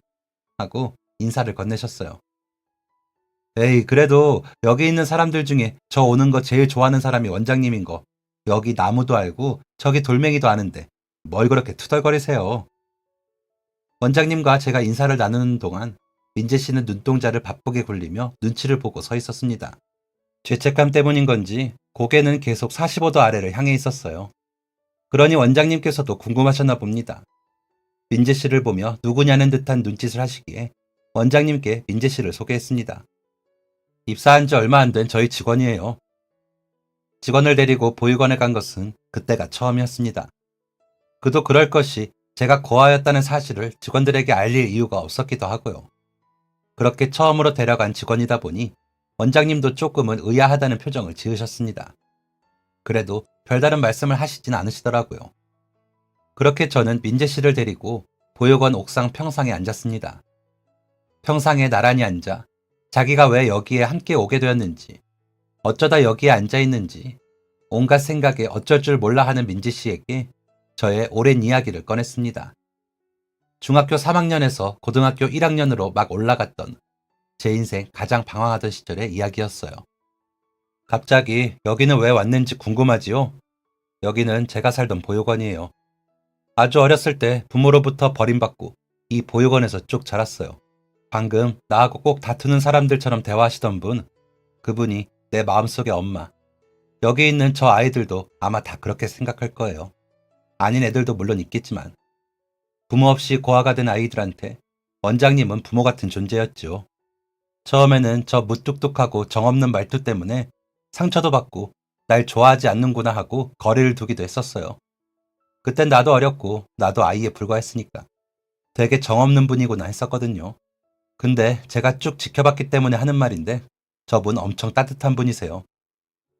하고 인사를 건네셨어요. 에이, 그래도 여기 있는 사람들 중에 저 오는 거 제일 좋아하는 사람이 원장님인 거 여기 나무도 알고 저기 돌멩이도 아는데 뭘 그렇게 투덜거리세요. 원장님과 제가 인사를 나누는 동안 민재씨는 눈동자를 바쁘게 굴리며 눈치를 보고 서 있었습니다. 죄책감 때문인 건지 고개는 계속 45도 아래를 향해 있었어요. 그러니 원장님께서도 궁금하셨나 봅니다. 민재씨를 보며 누구냐는 듯한 눈짓을 하시기에 원장님께 민재씨를 소개했습니다. 입사한 지 얼마 안 된 저희 직원이에요. 직원을 데리고 보육원에 간 것은 그때가 처음이었습니다. 그도 그럴 것이 제가 고아였다는 사실을 직원들에게 알릴 이유가 없었기도 하고요. 그렇게 처음으로 데려간 직원이다 보니 원장님도 조금은 의아하다는 표정을 지으셨습니다. 그래도 별다른 말씀을 하시진 않으시더라고요. 그렇게 저는 민재 씨를 데리고 보육원 옥상 평상에 앉았습니다. 평상에 나란히 앉아 자기가 왜 여기에 함께 오게 되었는지, 어쩌다 여기에 앉아 있는지, 온갖 생각에 어쩔 줄 몰라 하는 민재 씨에게 저의 오랜 이야기를 꺼냈습니다. 중학교 3학년에서 고등학교 1학년으로 막 올라갔던 제 인생 가장 방황하던 시절의 이야기였어요. 갑자기 여기는 왜 왔는지 궁금하지요? 여기는 제가 살던 보육원이에요. 아주 어렸을 때 부모로부터 버림받고 이 보육원에서 쭉 자랐어요. 방금 나하고 꼭 다투는 사람들처럼 대화하시던 분, 그분이 내 마음속의 엄마. 여기 있는 저 아이들도 아마 다 그렇게 생각할 거예요. 아닌 애들도 물론 있겠지만 부모 없이 고아가 된 아이들한테 원장님은 부모 같은 존재였죠. 처음에는 저 무뚝뚝하고 정없는 말투 때문에 상처도 받고 날 좋아하지 않는구나 하고 거리를 두기도 했었어요. 그땐 나도 어렸고 나도 아이에 불과했으니까 되게 정없는 분이구나 했었거든요. 근데 제가 쭉 지켜봤기 때문에 하는 말인데 저분 엄청 따뜻한 분이세요.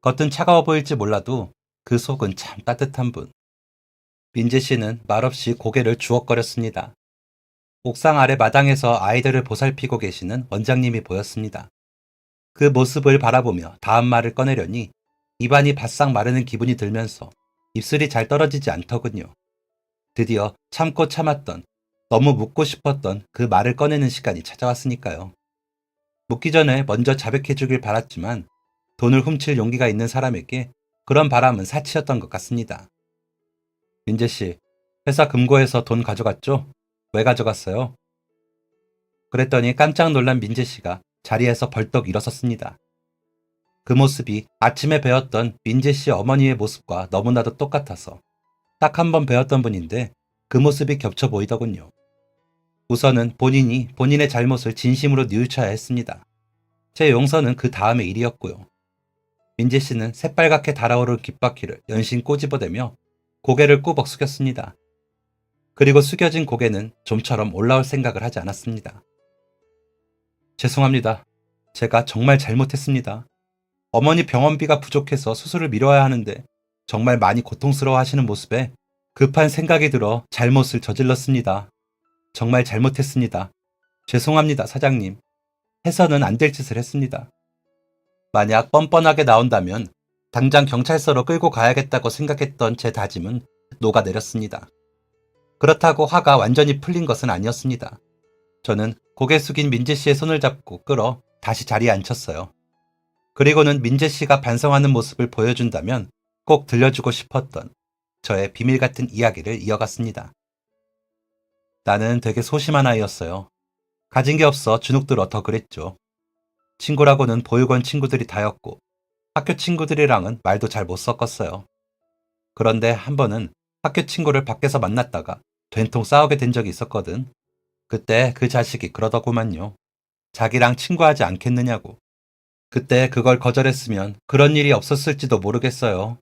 겉은 차가워 보일지 몰라도 그 속은 참 따뜻한 분. 민재 씨는 말없이 고개를 주걱거렸습니다. 옥상 아래 마당에서 아이들을 보살피고 계시는 원장님이 보였습니다. 그 모습을 바라보며 다음 말을 꺼내려니 입안이 바싹 마르는 기분이 들면서 입술이 잘 떨어지지 않더군요. 드디어 참고 참았던, 너무 묻고 싶었던 그 말을 꺼내는 시간이 찾아왔으니까요. 묻기 전에 먼저 자백해 주길 바랐지만 돈을 훔칠 용기가 있는 사람에게 그런 바람은 사치였던 것 같습니다. 민재 씨, 회사 금고에서 돈 가져갔죠? 왜 가져갔어요? 그랬더니 깜짝 놀란 민재 씨가 자리에서 벌떡 일어섰습니다. 그 모습이 아침에 배웠던 민재 씨 어머니의 모습과 너무나도 똑같아서 딱 한 번 배웠던 분인데 그 모습이 겹쳐 보이더군요. 우선은 본인이 본인의 잘못을 진심으로 뉘우쳐야 했습니다. 제 용서는 그 다음의 일이었고요. 민재 씨는 새빨갛게 달아오른 귓바퀴를 연신 꼬집어대며 고개를 꾸벅 숙였습니다. 그리고 숙여진 고개는 좀처럼 올라올 생각을 하지 않았습니다. 죄송합니다. 제가 정말 잘못했습니다. 어머니 병원비가 부족해서 수술을 미뤄야 하는데 정말 많이 고통스러워 하시는 모습에 급한 생각이 들어 잘못을 저질렀습니다. 정말 잘못했습니다. 죄송합니다, 사장님. 해서는 안 될 짓을 했습니다. 만약 뻔뻔하게 나온다면 당장 경찰서로 끌고 가야겠다고 생각했던 제 다짐은 녹아내렸습니다. 그렇다고 화가 완전히 풀린 것은 아니었습니다. 저는 고개 숙인 민재 씨의 손을 잡고 끌어 다시 자리에 앉혔어요. 그리고는 민재 씨가 반성하는 모습을 보여준다면 꼭 들려주고 싶었던 저의 비밀 같은 이야기를 이어갔습니다. 나는 되게 소심한 아이였어요. 가진 게 없어 주눅들어 더 그랬죠. 친구라고는 보육원 친구들이 다였고 학교 친구들이랑은 말도 잘 못 섞었어요. 그런데 한 번은 학교 친구를 밖에서 만났다가 된통 싸우게 된 적이 있었거든. 그때 그 자식이 그러더구만요. 자기랑 친구하지 않겠느냐고. 그때 그걸 거절했으면 그런 일이 없었을지도 모르겠어요.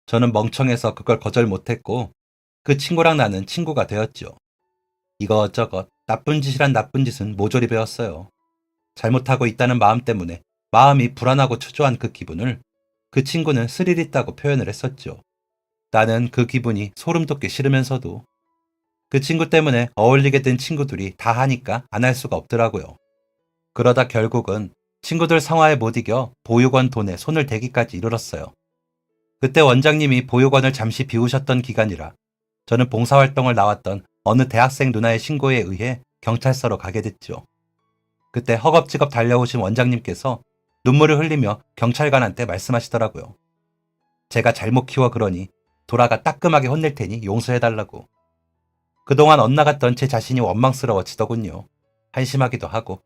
저는 멍청해서 그걸 거절 못했고 그 친구랑 나는 친구가 되었죠. 이것저것 나쁜 짓이란 나쁜 짓은 모조리 배웠어요. 잘못하고 있다는 마음 때문에 마음이 불안하고 초조한 그 기분을 그 친구는 스릴 있다고 표현을 했었죠. 나는 그 기분이 소름 돋기 싫으면서도 그 친구 때문에 어울리게 된 친구들이 다 하니까 안 할 수가 없더라고요. 그러다 결국은 친구들 성화에 못 이겨 보육원 돈에 손을 대기까지 이르렀어요. 그때 원장님이 보육원을 잠시 비우셨던 기간이라 저는 봉사활동을 나왔던 어느 대학생 누나의 신고에 의해 경찰서로 가게 됐죠. 그때 허겁지겁 달려오신 원장님께서 눈물을 흘리며 경찰관한테 말씀하시더라고요. 제가 잘못 키워 그러니 돌아가 따끔하게 혼낼 테니 용서해달라고. 그동안 엇나갔던 제 자신이 원망스러워지더군요. 한심하기도 하고.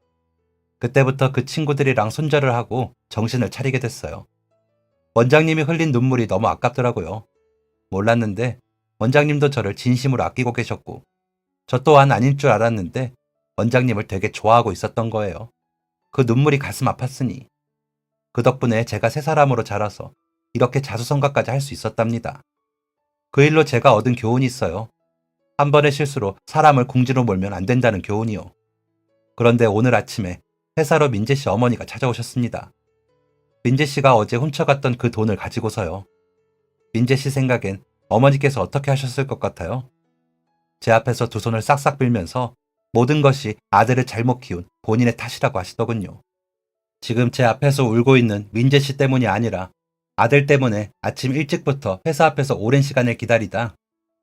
그때부터 그 친구들이랑 손절을 하고 정신을 차리게 됐어요. 원장님이 흘린 눈물이 너무 아깝더라고요. 몰랐는데 원장님도 저를 진심으로 아끼고 계셨고 저 또한 아닐 줄 알았는데 원장님을 되게 좋아하고 있었던 거예요. 그 눈물이 가슴 아팠으니. 그 덕분에 제가 새 사람으로 자라서 이렇게 자수성가까지 할 수 있었답니다. 그 일로 제가 얻은 교훈이 있어요. 한 번의 실수로 사람을 궁지로 몰면 안 된다는 교훈이요. 그런데 오늘 아침에 회사로 민재 씨 어머니가 찾아오셨습니다. 민재 씨가 어제 훔쳐갔던 그 돈을 가지고서요. 민재 씨 생각엔 어머니께서 어떻게 하셨을 것 같아요? 제 앞에서 두 손을 싹싹 빌면서 모든 것이 아들을 잘못 키운 본인의 탓이라고 하시더군요. 지금 제 앞에서 울고 있는 민재 씨 때문이 아니라 아들 때문에 아침 일찍부터 회사 앞에서 오랜 시간을 기다리다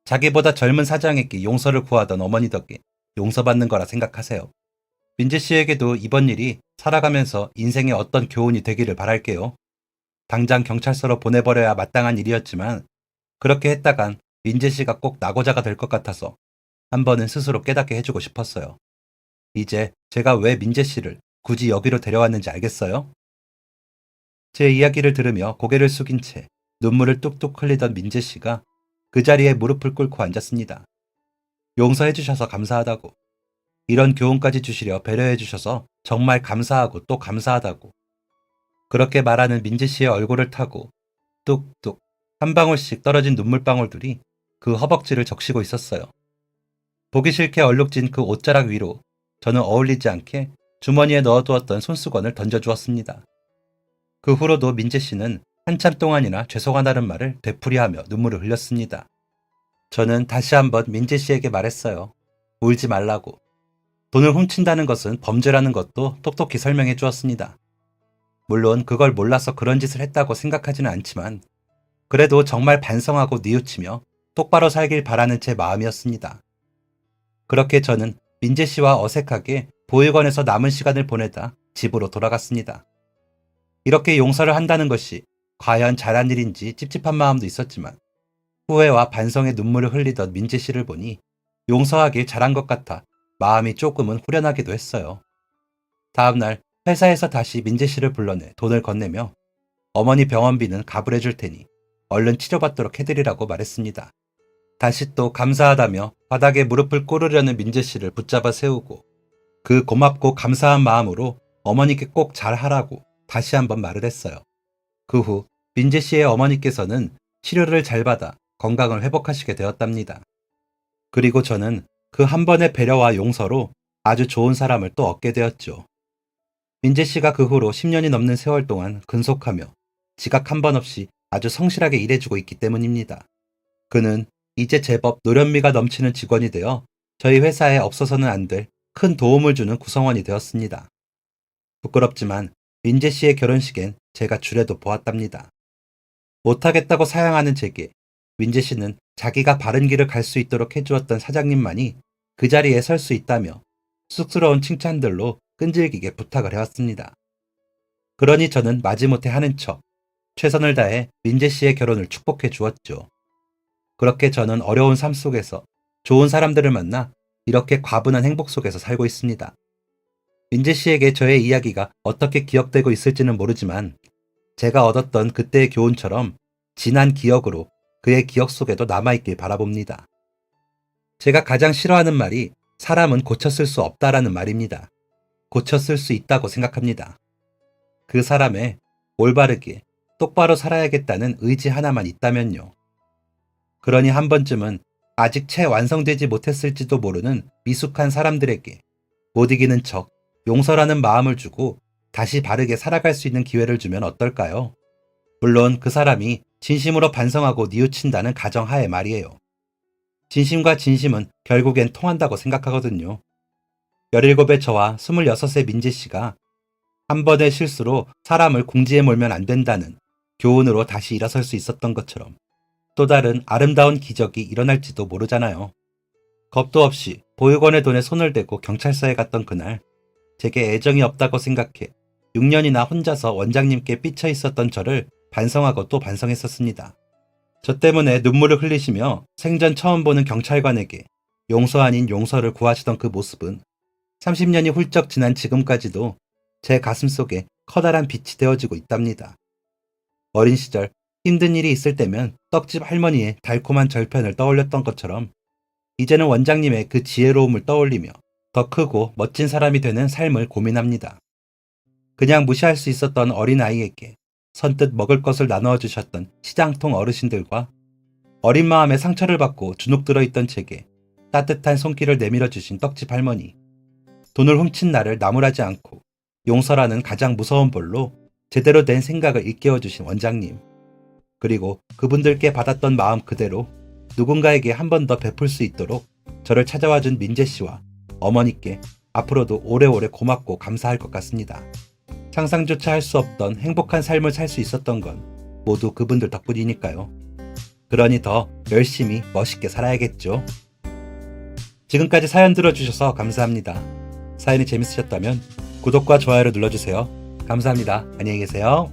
자기보다 젊은 사장에게 용서를 구하던 어머니 덕에 용서받는 거라 생각하세요. 민재 씨에게도 이번 일이 살아가면서 인생의 어떤 교훈이 되기를 바랄게요. 당장 경찰서로 보내버려야 마땅한 일이었지만 그렇게 했다간 민재 씨가 꼭 낙오자가 될 것 같아서 한 번은 스스로 깨닫게 해주고 싶었어요. 이제 제가 왜 민재 씨를 굳이 여기로 데려왔는지 알겠어요? 제 이야기를 들으며 고개를 숙인 채 눈물을 뚝뚝 흘리던 민재 씨가 그 자리에 무릎을 꿇고 앉았습니다. 용서해 주셔서 감사하다고, 이런 교훈까지 주시려 배려해 주셔서 정말 감사하고 또 감사하다고, 그렇게 말하는 민재 씨의 얼굴을 타고 뚝뚝 한 방울씩 떨어진 눈물방울들이 그 허벅지를 적시고 있었어요. 보기 싫게 얼룩진 그 옷자락 위로 저는 어울리지 않게 주머니에 넣어두었던 손수건을 던져주었습니다. 그 후로도 민재 씨는 한참 동안이나 죄송하다는 말을 되풀이하며 눈물을 흘렸습니다. 저는 다시 한번 민재 씨에게 말했어요. 울지 말라고. 돈을 훔친다는 것은 범죄라는 것도 똑똑히 설명해 주었습니다. 물론 그걸 몰라서 그런 짓을 했다고 생각하지는 않지만 그래도 정말 반성하고 뉘우치며 똑바로 살길 바라는 제 마음이었습니다. 그렇게 저는 민재 씨와 어색하게 보육원에서 남은 시간을 보내다 집으로 돌아갔습니다. 이렇게 용서를 한다는 것이 과연 잘한 일인지 찝찝한 마음도 있었지만 후회와 반성의 눈물을 흘리던 민재 씨를 보니 용서하길 잘한 것 같아 마음이 조금은 후련하기도 했어요. 다음날 회사에서 다시 민재 씨를 불러내 돈을 건네며 어머니 병원비는 가불해 줄 테니 얼른 치료받도록 해드리라고 말했습니다. 다시 또 감사하다며 바닥에 무릎을 꿇으려는 민재 씨를 붙잡아 세우고 그 고맙고 감사한 마음으로 어머니께 꼭 잘하라고 다시 한번 말을 했어요. 그 후 민재 씨의 어머니께서는 치료를 잘 받아 건강을 회복하시게 되었답니다. 그리고 저는 그 한 번의 배려와 용서로 아주 좋은 사람을 또 얻게 되었죠. 민재 씨가 그 후로 10년이 넘는 세월 동안 근속하며 지각 한 번 없이 아주 성실하게 일해주고 있기 때문입니다. 그는 이제 제법 노련미가 넘치는 직원이 되어 저희 회사에 없어서는 안 될 큰 도움을 주는 구성원이 되었습니다. 부끄럽지만 민재 씨의 결혼식엔 제가 줄에도 보았답니다. 못하겠다고 사양하는 제게 민재 씨는 자기가 바른 길을 갈 수 있도록 해주었던 사장님만이 그 자리에 설 수 있다며 쑥스러운 칭찬들로 끈질기게 부탁을 해왔습니다. 그러니 저는 마지못해 하는 척 최선을 다해 민재 씨의 결혼을 축복해 주었죠. 그렇게 저는 어려운 삶 속에서 좋은 사람들을 만나 이렇게 과분한 행복 속에서 살고 있습니다. 민재 씨에게 저의 이야기가 어떻게 기억되고 있을지는 모르지만 제가 얻었던 그때의 교훈처럼 진한 기억으로 그의 기억 속에도 남아있길 바라봅니다. 제가 가장 싫어하는 말이 사람은 고쳤을 수 없다라는 말입니다. 고쳤을 수 있다고 생각합니다. 그 사람의 올바르게 똑바로 살아야겠다는 의지 하나만 있다면요. 그러니 한 번쯤은 아직 채 완성되지 못했을지도 모르는 미숙한 사람들에게 못 이기는 척 용서라는 마음을 주고 다시 바르게 살아갈 수 있는 기회를 주면 어떨까요? 물론 그 사람이 진심으로 반성하고 뉘우친다는 가정하에 말이에요. 진심과 진심은 결국엔 통한다고 생각하거든요. 17의 저와 26의 민재 씨가 한 번의 실수로 사람을 궁지에 몰면 안 된다는 교훈으로 다시 일어설 수 있었던 것처럼 또 다른 아름다운 기적이 일어날지도 모르잖아요. 겁도 없이 보육원의 돈에 손을 대고 경찰서에 갔던 그날 제게 애정이 없다고 생각해 6년이나 혼자서 원장님께 삐쳐 있었던 저를 반성하고 또 반성했었습니다. 저 때문에 눈물을 흘리시며 생전 처음 보는 경찰관에게 용서 아닌 용서를 구하시던 그 모습은 30년이 훌쩍 지난 지금까지도 제 가슴 속에 커다란 빛이 되어지고 있답니다. 어린 시절 힘든 일이 있을 때면 떡집 할머니의 달콤한 절편을 떠올렸던 것처럼 이제는 원장님의 그 지혜로움을 떠올리며 더 크고 멋진 사람이 되는 삶을 고민합니다. 그냥 무시할 수 있었던 어린아이에게 선뜻 먹을 것을 나누어 주셨던 시장통 어르신들과 어린 마음에 상처를 받고 주눅 들어있던 제게 따뜻한 손길을 내밀어 주신 떡집 할머니, 돈을 훔친 나를 나무라지 않고 용서라는 가장 무서운 벌로 제대로 된 생각을 일깨워 주신 원장님, 그리고 그분들께 받았던 마음 그대로 누군가에게 한 번 더 베풀 수 있도록 저를 찾아와준 민재씨와 어머니께 앞으로도 오래오래 고맙고 감사할 것 같습니다. 상상조차 할 수 없던 행복한 삶을 살 수 있었던 건 모두 그분들 덕분이니까요. 그러니 더 열심히 멋있게 살아야겠죠. 지금까지 사연 들어주셔서 감사합니다. 사연이 재밌으셨다면 구독과 좋아요를 눌러주세요. 감사합니다. 안녕히 계세요.